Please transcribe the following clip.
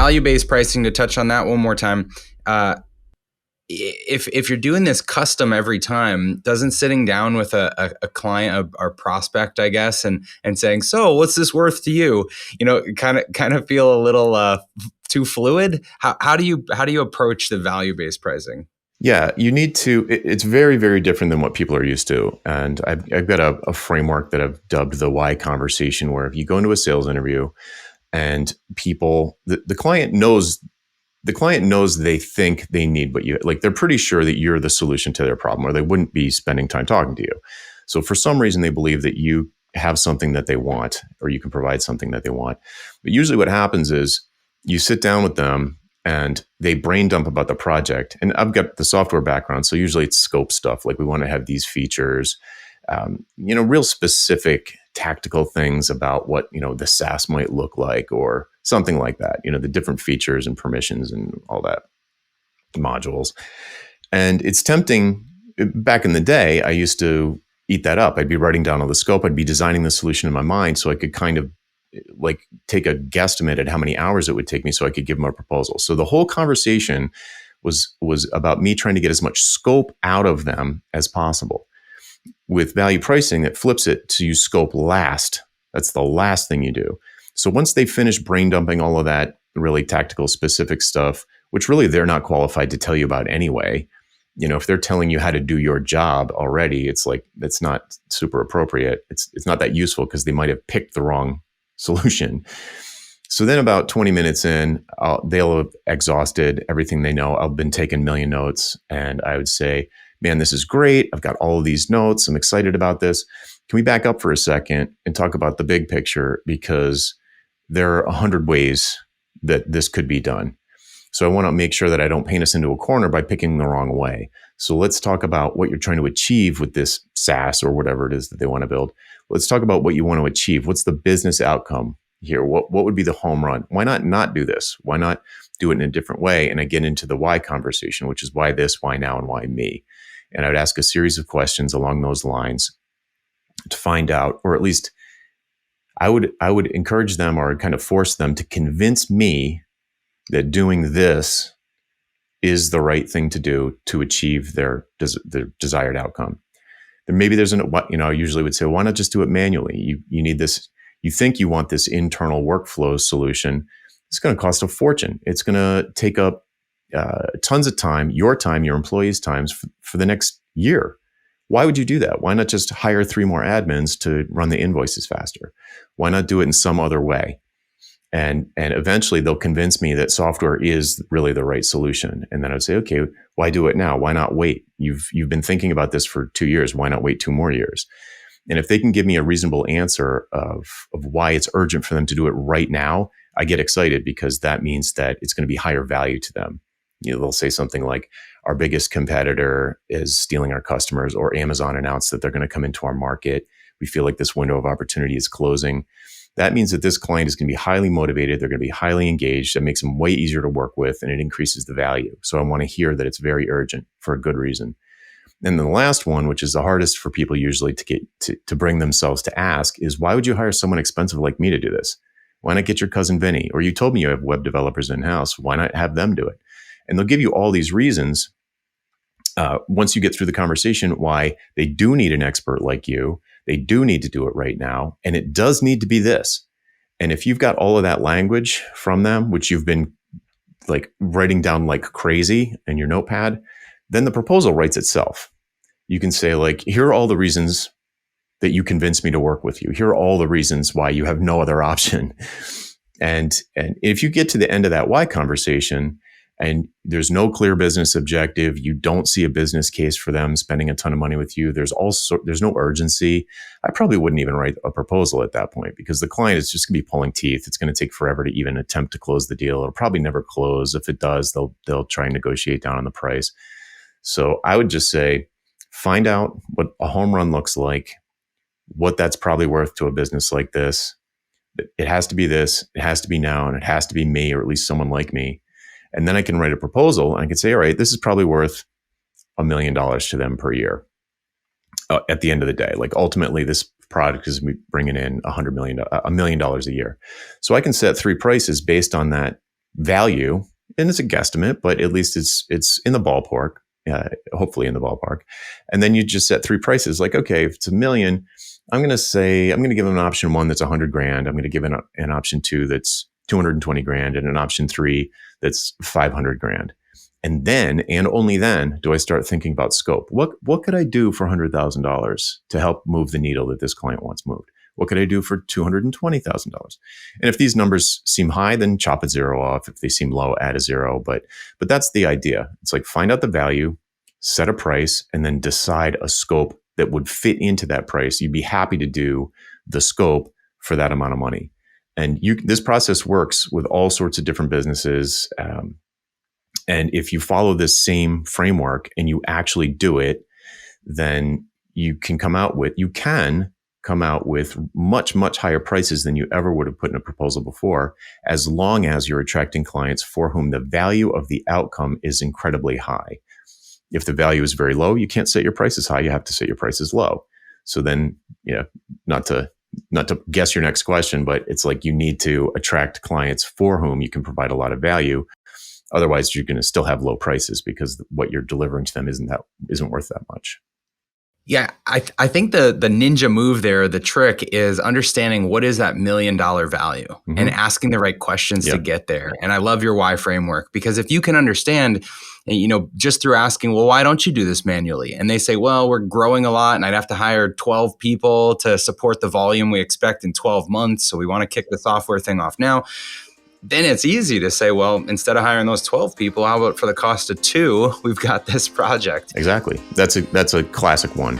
value-based pricing, to touch on that one more time, if you're doing this custom every time, doesn't sitting down with a client or prospect, I guess, and saying, so what's this worth to you, kind of feel a little too fluid? How do you approach the value-based pricing? Yeah, you need to. It's very, very different than what people are used to. And I've got a framework that I've dubbed the why conversation, where if you go into a sales interview and the client knows they think they need what you, like, they're pretty sure that you're the solution to their problem, or they wouldn't be spending time talking to you. So for some reason, they believe that you have something that they want, or you can provide something that they want. But usually what happens is you sit down with them and they brain dump about the project. And I've got the software background, so usually it's scope stuff. Like, we want to have these features, real specific tactical things about what, the SaaS might look like, or something like that, the different features and permissions and all that, modules. And it's tempting. Back in the day, I used to eat that up. I'd be writing down all the scope. I'd be designing the solution in my mind, so I could kind of like take a guesstimate at how many hours it would take me, so I could give them a proposal. So the whole conversation was about me trying to get as much scope out of them as possible. With value pricing, it flips it to use scope last. That's the last thing you do. So once they finish brain dumping all of that really tactical, specific stuff, which really they're not qualified to tell you about anyway, if they're telling you how to do your job already, it's like, that's not super appropriate. It's not that useful, because they might have picked the wrong solution. So then about 20 minutes in, they'll have exhausted everything they know. I've been taking a million notes, and I would say, man, this is great. I've got all of these notes. I'm excited about this. Can we back up for a second and talk about the big picture? Because there are 100 ways that this could be done. So I want to make sure that I don't paint us into a corner by picking the wrong way. So let's talk about what you're trying to achieve with this SaaS or whatever it is that they want to build. Let's talk about what you want to achieve. What's the business outcome here? What would be the home run? Why not do this? Why not do it in a different way? And I get into the why conversation, which is why this, why now, and why me? And I would ask a series of questions along those lines to find out, or at least I would encourage them, or kind of force them to convince me that doing this is the right thing to do to achieve their desired outcome. Then maybe there's I usually would say, why not just do it manually? You need this. You think you want this internal workflow solution. It's going to cost a fortune. It's going to take up tons of time, your employees' times for the next year. Why would you do that? Why not just hire 3 more admins to run the invoices faster? Why not do it in some other way? And eventually they'll convince me that software is really the right solution. And then I'd say, okay, why do it now? Why not wait? You've been thinking about this for 2 years. Why not wait 2 more years? And if they can give me a reasonable answer of why it's urgent for them to do it right now, I get excited, because that means that it's going to be higher value to them. They'll say something like, our biggest competitor is stealing our customers, or Amazon announced that they're going to come into our market. We feel like this window of opportunity is closing. That means that this client is going to be highly motivated. They're going to be highly engaged. That makes them way easier to work with, and it increases the value. So I want to hear that it's very urgent for a good reason. And then the last one, which is the hardest for people usually to get to bring themselves to ask, is, why would you hire someone expensive like me to do this? Why not get your cousin Vinny? Or, you told me you have web developers in-house. Why not have them do it? And they'll give you all these reasons once you get through the conversation why they do need an expert like you. They do need to do it right now. And it does need to be this. And if you've got all of that language from them, which you've been like writing down like crazy in your notepad, then the proposal writes itself. You can say, like, here are all the reasons that you convinced me to work with you. Here are all the reasons why you have no other option. And if you get to the end of that why conversation, and there's no clear business objective, you don't see a business case for them spending a ton of money with you, there's no urgency, I probably wouldn't even write a proposal at that point, because the client is just going to be pulling teeth. It's going to take forever to even attempt to close the deal. It'll probably never close. If it does, they'll try and negotiate down on the price. So I would just say, find out what a home run looks like, what that's probably worth to a business like this. It has to be this, it has to be now, and it has to be me, or at least someone like me. And then I can write a proposal, and I can say, all right, this is probably worth $1 million to them per year. At the end of the day, like, ultimately this product is bringing in $1 million a year. So I can set 3 prices based on that value, and it's a guesstimate, but at least it's in the ballpark, hopefully in the ballpark. And then you just set three prices. Like, okay, if it's $1 million, I'm going to give them an option one that's 100 grand. I'm going to give an option two that's 220 grand, and an option three that's 500 grand. And then, and only then, do I start thinking about scope. What could I do for $100,000 to help move the needle that this client wants moved? What could I do for $220,000? And if these numbers seem high, then chop a zero off. If they seem low, add a zero. But that's the idea. It's like, find out the value, set a price, and then decide a scope that would fit into that price. You'd be happy to do the scope for that amount of money. And this process works with all sorts of different businesses. And if you follow this same framework and you actually do it, then you can come out with much, much higher prices than you ever would have put in a proposal before, as long as you're attracting clients for whom the value of the outcome is incredibly high. If the value is very low, you can't set your prices high. You have to set your prices low. So then, not to guess your next question, but it's like you need to attract clients for whom you can provide a lot of value. Otherwise, you're going to still have low prices because what you're delivering to them isn't worth that much. Yeah, I think the ninja move there, the trick is understanding what is that $1 million value and asking the right questions to get there. And I love your why framework, because if you can understand, just through asking, well, why don't you do this manually? And they say, well, we're growing a lot and I'd have to hire 12 people to support the volume we expect in 12 months. So we want to kick the software thing off now. Then it's easy to say, well, instead of hiring those 12 people, how about for the cost of 2, we've got this project? Exactly. That's a classic one.